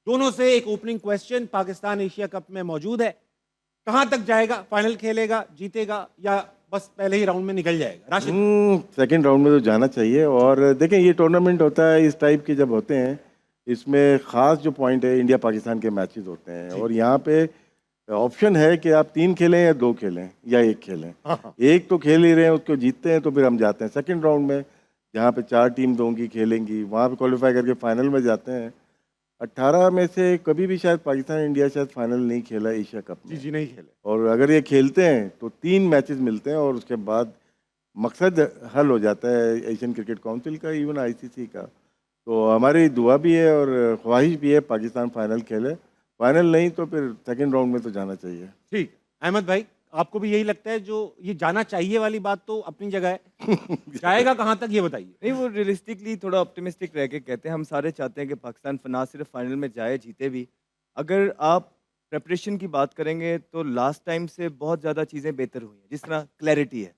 दोनों से एक opening question, Pakistan Asia cup में मौजूद है, कहां तक जाएगा? फाइनल खेलेगा, जीतेगा, या बस पहले ही राउंड में निकल जाएगा? राशिद। सेकंड राउंड में तो जाना चाहिए। और देखें, ये टूर्नामेंट होता है इस टाइप के जब होते हैं, इसमें ख़ास जो पॉइंट है इंडिया पाकिस्तान के मैचेस होते हैं, और यहाँ पे ऑप्शन है कि आप 3 खेलें या 2 खेलें या 1 खेलें। हाँ। एक तो खेल ही रहे हैं, उसको जीतते हैं तो फिर हम जाते हैं सेकंड राउंड में, जहाँ पे 4 टीम होंगी खेलेंगी, वहाँ पे क्वालिफाई करके फाइनल में जाते हैं। 18 में से कभी भी शायद पाकिस्तान इंडिया शायद फाइनल नहीं खेला एशिया कप में। जी नहीं खेले। और अगर ये खेलते हैं तो 3 मैचेस मिलते हैं और उसके बाद मकसद हल हो जाता है एशियन क्रिकेट काउंसिल का, इवन आईसीसी का। तो हमारी दुआ भी है और ख्वाहिश भी है पाकिस्तान फाइनल खेले। फाइनल नहीं तो फिर सेकंड राउंड में तो जाना चाहिए। ठीक। अहमद भाई, आपको भी यही लगता है? जो ये जाना चाहिए वाली बात तो अपनी जगह है, जाएगा कहां तक ये बताइए। नहीं, वो रियलिस्टिकली थोड़ा ऑप्टिमिस्टिक रह के कहते हैं। हम सारे चाहते हैं कि पाकिस्तान ना सिर्फ फाइनल में जाए, जीते भी। अगर आप प्रेपरेशन की बात करेंगे तो लास्ट टाइम से बहुत ज़्यादा चीज़ें बेहतर हुई हैं। जिस तरह क्लैरिटी है,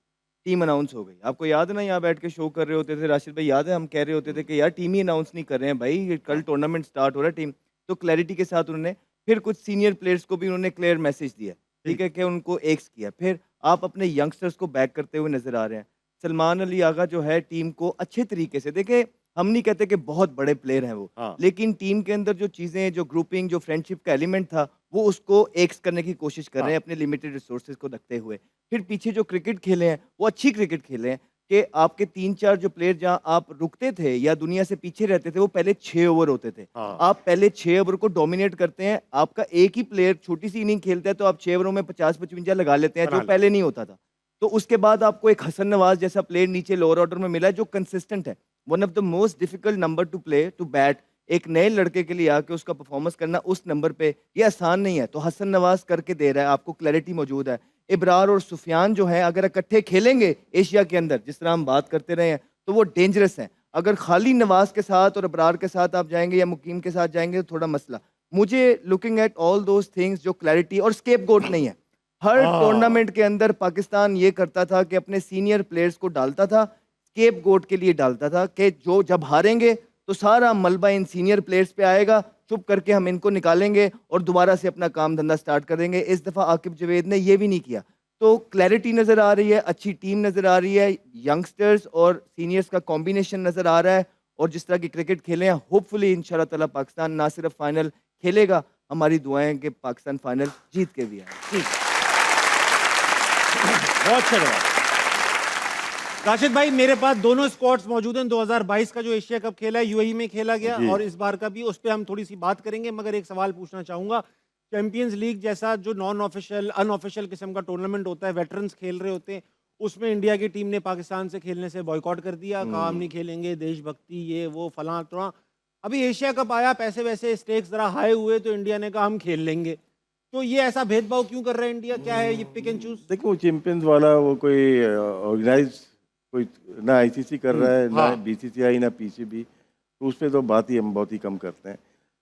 टीम अनाउंस हो गई। आपको याद है ना, यहाँ बैठ के शो कर रहे होते थे राशिद भाई, याद है हम कह रहे होते थे कि यार टीम ही अनाउंस नहीं कर रहे हैं भाई, ये कल टूर्नामेंट स्टार्ट हो रहा है टीम। तो क्लैरिटी के साथ उन्होंने फिर कुछ सीनियर प्लेयर्स को भी उन्होंने क्लियर मैसेज दिया, ठीक है, कि उनको एक्स किया। फिर आप अपने यंगस्टर्स को बैक करते हुए नजर आ रहे हैं। सलमान अली आगा जो है टीम को अच्छे तरीके से, देखें हम नहीं कहते कि बहुत बड़े प्लेयर हैं वो, हाँ। लेकिन टीम के अंदर जो चीज़ें, जो ग्रुपिंग, जो फ्रेंडशिप का एलिमेंट था, वो उसको एक्स करने की कोशिश कर रहे हैं अपने लिमिटेड रिसोर्सेज को रखते हुए। फिर पीछे जो क्रिकेट खेले हैं वो अच्छी क्रिकेट खेले हैं कि आपके 3-4 जो प्लेयर जहाँ आप रुकते थे या दुनिया से पीछे रहते थे, वो पहले 6 ओवर होते थे। हाँ। आप पहले 6 ओवर को डोमिनेट करते हैं। आपका एक ही प्लेयर छोटी सी इनिंग खेलता है तो आप 6 ओवरों में 50-55 लगा लेते हैं, बना जो ले। पहले नहीं होता था। तो उसके बाद आपको एक हसन नवाज जैसा प्लेयर नीचे लोअर ऑर्डर में मिला है जो कंसिस्टेंट है। One of the most difficult number to play to bat. एक नए लड़के के लिए आके उसका परफॉर्मेंस करना उस नंबर पे ये आसान नहीं है, तो हसन नवाज करके दे रहा है, आपको क्लैरिटी मौजूद है। इब्रार और सुफियान जो है अगर इकट्ठे खेलेंगे एशिया के अंदर, जिस तरह हम बात करते रहे हैं, तो वो डेंजरस हैं। अगर खाली नवाज के साथ और इब्रार के साथ आप जाएंगे या मुकीम के साथ जाएंगे तो थोड़ा मसला। मुझे looking at all those things, जो क्लैरिटी और स्केप गोट नहीं है। हर टूर्नामेंट के अंदर पाकिस्तान ये करता था कि अपने सीनियर प्लेयर्स को डालता था, स्केप गोट के लिए डालता था कि जो जब हारेंगे तो सारा मलबा इन सीनियर प्लेयर्स पे आएगा, चुप करके हम इनको निकालेंगे और दोबारा से अपना काम धंधा स्टार्ट कर देंगे। इस दफ़ा आकिब जवेद ने ये भी नहीं किया। तो क्लैरिटी नज़र आ रही है, अच्छी टीम नज़र आ रही है, यंगस्टर्स और सीनियर्स का कॉम्बिनेशन नज़र आ रहा है, और जिस तरह की क्रिकेट खेले हैं, होपफुली इंशाल्लाह ताला पाकिस्तान ना सिर्फ फाइनल खेलेगा, हमारी दुआएं हैं कि पाकिस्तान फाइनल जीत के भी आए। ठीक। बहुत अच्छा जवाब। राशिद भाई, मेरे पास दोनों स्क्वाड्स मौजूद हैं। 2022 का जो एशिया कप खेला है यूएई में खेला गया, और इस बार का भी, उस पर हम थोड़ी सी बात करेंगे, मगर एक सवाल पूछना चाहूंगा। चैंपियंस लीग जैसा जो नॉन ऑफिशियल, अनऑफिशियल किस्म का टूर्नामेंट होता है, वेटरन्स खेल रहे होते हैं, उसमें इंडिया की टीम ने पाकिस्तान से खेलने से बॉयकॉट कर दिया, कहा हम नहीं खेलेंगे, देशभक्ति ये वो फलां तुरां। अभी एशिया कप आया, पैसे वैसे स्टेक्स जरा हाई हुए, तो इंडिया ने कहा हम खेल लेंगे। तो ये ऐसा भेदभाव क्यों कर रहा है इंडिया? क्या है ये पिक एंड चूज? देखो, चैंपियंस वाला वो कोई ऑर्गेनाइज कोई ना आईसीसी कर रहा है, ना हाँ। बीसीसीआई, ना पीसीबी, तो उस पर तो बात ही हम बहुत ही कम करते हैं।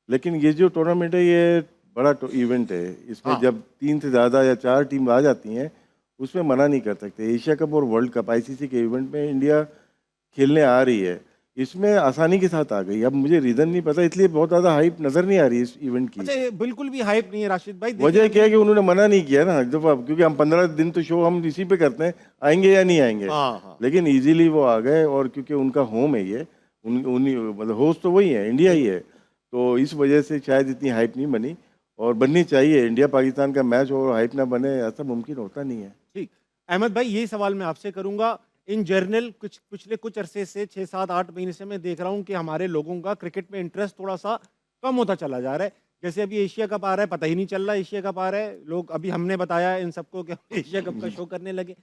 लेकिन ये जो टूर्नामेंट है ये बड़ा इवेंट है। इसमें हाँ। जब 3 से ज़्यादा या 4 टीम आ जाती हैं, उसमें मना नहीं कर सकते। एशिया कप और वर्ल्ड कप आईसीसी के इवेंट में इंडिया खेलने आ रही है, इसमें आसानी के साथ आ गई। अब मुझे रीज़न नहीं पता, इसलिए बहुत ज़्यादा हाइप नज़र नहीं आ रही इस इवेंट की। अच्छा, ये बिल्कुल भी हाइप नहीं है राशिद भाई। वजह क्या है कि उन्होंने मना नहीं किया ना, जब क्योंकि हम 15 दिन तो शो हम इसी पे करते हैं, आएंगे या नहीं आएंगे। हाँ। लेकिन इजीली वो आ गए, और क्योंकि उनका होम है ये, उन्हीं मतलब होस्ट तो वही है, इंडिया ही है, तो इस वजह से शायद इतनी हाइप नहीं बनी, और बननी चाहिए। इंडिया पाकिस्तान का मैच और हाइप ना बने, ऐसा मुमकिन होता नहीं है। ठीक। अहमद भाई, यही सवाल मैं आपसे करूंगा। इन जर्नल पिछले कुछ अरसे से, 6-7-8 महीने से मैं देख रहा हूं कि हमारे लोगों का क्रिकेट में इंटरेस्ट थोड़ा सा कम होता चला जा रहा है। जैसे अभी एशिया कप आ रहा है, पता ही नहीं चल रहा एशिया कप आ रहा है। लोग, अभी हमने बताया इन सबको कि हम एशिया कप का शो करने लगे।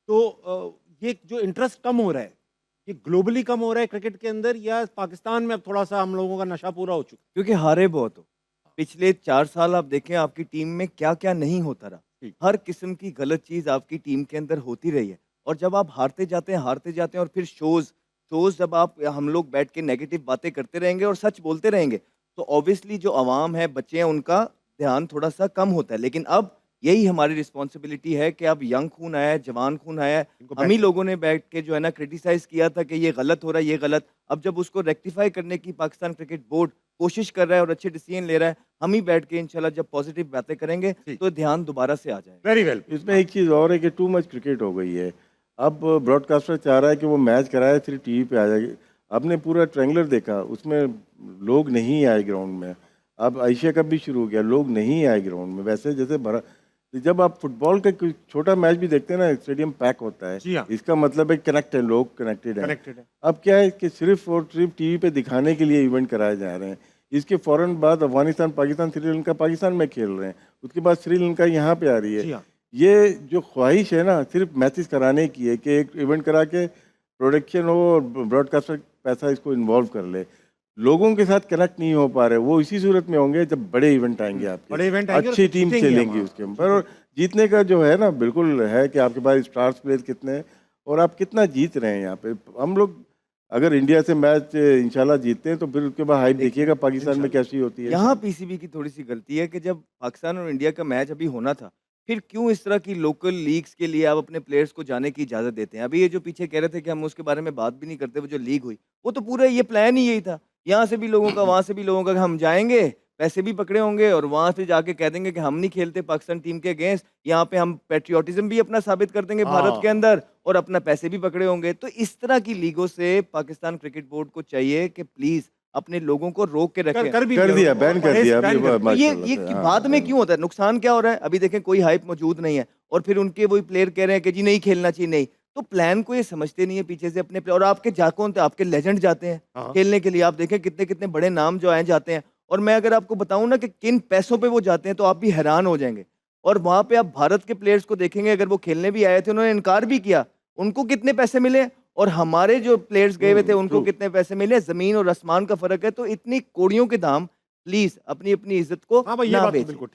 तो ये जो इंटरेस्ट कम हो रहा है, ये ग्लोबली कम हो रहा है क्रिकेट के अंदर, या पाकिस्तान में अब थोड़ा सा हम लोगों का नशा पूरा हो चुका क्योंकि हारे बहुत हो। पिछले 4 साल आप देखें आपकी टीम में क्या-क्या नहीं होता रहा। ठीक। हर किस्म की गलत चीज़ आपकी टीम के अंदर होती रही है, और जब आप हारते जाते हैं और फिर शोज़ जब आप, हम लोग बैठ के नेगेटिव बातें करते रहेंगे और सच बोलते रहेंगे, तो ऑब्वियसली जो अवाम है, बच्चे हैं, उनका ध्यान थोड़ा-सा कम होता है। लेकिन अब यही हमारी रिस्पॉन्सिबिलिटी है कि अब यंग खून आया है, जवान खून आया है। इनको हम ही लोगों ने बैठ के जो है ना क्रिटिसाइज किया था कि ये गलत हो रहा है, ये गलत। अब जब उसको रेक्टिफाई करने की पाकिस्तान क्रिकेट बोर्ड कोशिश कर रहा है और अच्छे डिसीजन ले रहा है, हम ही बैठ के इंशाल्लाह जब पॉजिटिव बातें करेंगे जी। तो ध्यान दोबारा से आ जाएगा। Very well. इसमें एक चीज़ और है कि टू मच क्रिकेट हो गई है। अब ब्रॉडकास्टर चाह रहा है कि वो मैच कराए सिर्फ टीवी पे आ जाएगी। आपने पूरा ट्रायंगुलर देखा, उसमें लोग नहीं आए ग्राउंड में। अब एशिया कप भी शुरू हो गया, लोग नहीं आए ग्राउंड में। वैसे जैसे भरा, जब आप फुटबॉल का कोई छोटा मैच भी देखते हैं ना, स्टेडियम पैक होता है। जी हाँ। इसका मतलब है कनेक्ट है, लोग कनेक्टेड हैं। कनेक्टेड है। अब क्या है कि सिर्फ और सिर्फ टीवी पे दिखाने के लिए इवेंट कराए जा रहे हैं। इसके फौरन बाद अफगानिस्तान, पाकिस्तान, श्रीलंका पाकिस्तान में खेल रहे हैं, उसके बाद श्रीलंका यहाँ पे आ रही जी है। हाँ। ये जो ख्वाहिश है ना सिर्फ मैचेस कराने की है कि एक इवेंट करा के प्रोडक्शन हो और ब्रॉडकास्टर पैसा इसको इन्वॉल्व कर ले। लोगों के साथ कनेक्ट नहीं हो पा रहे। वो इसी सूरत में होंगे जब बड़े इवेंट आएंगे आपके, बड़े इवेंट आएंगे और अच्छी टीम जीतेंगे खेलेंगी हम। उसके ऊपर। और जीतने का जो है ना बिल्कुल है कि आपके पास स्टार्स प्लेयर कितने हैं और आप कितना जीत रहे हैं यहाँ पे। हम लोग अगर इंडिया से मैच इंशाल्लाह जीतते हैं तो फिर उसके बाद हाइप देखिएगा पाकिस्तान में कैसी होती है। यहाँ पीसीबी की थोड़ी सी गलती है कि जब पाकिस्तान और इंडिया का मैच अभी होना था, फिर क्यों इस तरह की लोकल लीग्स के लिए आप अपने प्लेयर्स को जाने की इजाज़त देते हैं? अभी ये जो पीछे कह रहे थे कि हम उसके बारे में बात भी नहीं करते, वो जो लीग हुई, वो तो पूरा ये प्लान ही यही था। यहाँ से भी लोगों का, वहाँ से भी लोगों का कि हम जाएँगे, पैसे भी पकड़े होंगे और वहाँ से जाके कह देंगे कि हम नहीं खेलते पाकिस्तान टीम के अगेंस्ट। यहाँ पे हम पैट्रियोटिज़्म भी अपना साबित कर देंगे भारत के अंदर और अपना पैसे भी पकड़े होंगे। तो इस तरह की लीगों से पाकिस्तान क्रिकेट बोर्ड को चाहिए कि प्लीज़ अपने लोगों को रोक के रखें। कर भी कर दिया, बैन कर दिया अभी बैन कर तो ये माशाल्लाह से, हाँ, बाद में क्यों होता है? नुकसान क्या हो रहा है? अभी देखें कोई हाइप मौजूद नहीं है और फिर उनके वही प्लेयर कह रहे हैं कि जी नहीं खेलना चाहिए, नहीं। तो प्लान को ये समझते नहीं है पीछे से अपने प्लेयर। और आपके कौन थे? आपके लेजेंड जाते हैं हाँ। खेलने के लिए। आप देखें कितने-कितने बड़े नाम जो आए जाते हैं। और मैं अगर आपको बताऊं ना कि किन पैसों पे वो जाते हैं तो आप भी हैरान हो जाएंगे। और वहाँ पे आप भारत के प्लेयर्स को देखेंगे, अगर वो खेलने भी आए थे उन्होंने इनकार भी किया। उनको कितने पैसे मिले और हमारे जो प्लेयर्स गए हुए थे उनको true। कितने पैसे मिले? ज़मीन और आसमान का फ़र्क है। तो इतनी कौड़ियों के दाम प्लीज़ अपनी-अपनी इज़्ज़त को हाँ भाई, ये ना बात तो बेचें। बिल्कुल ठीक।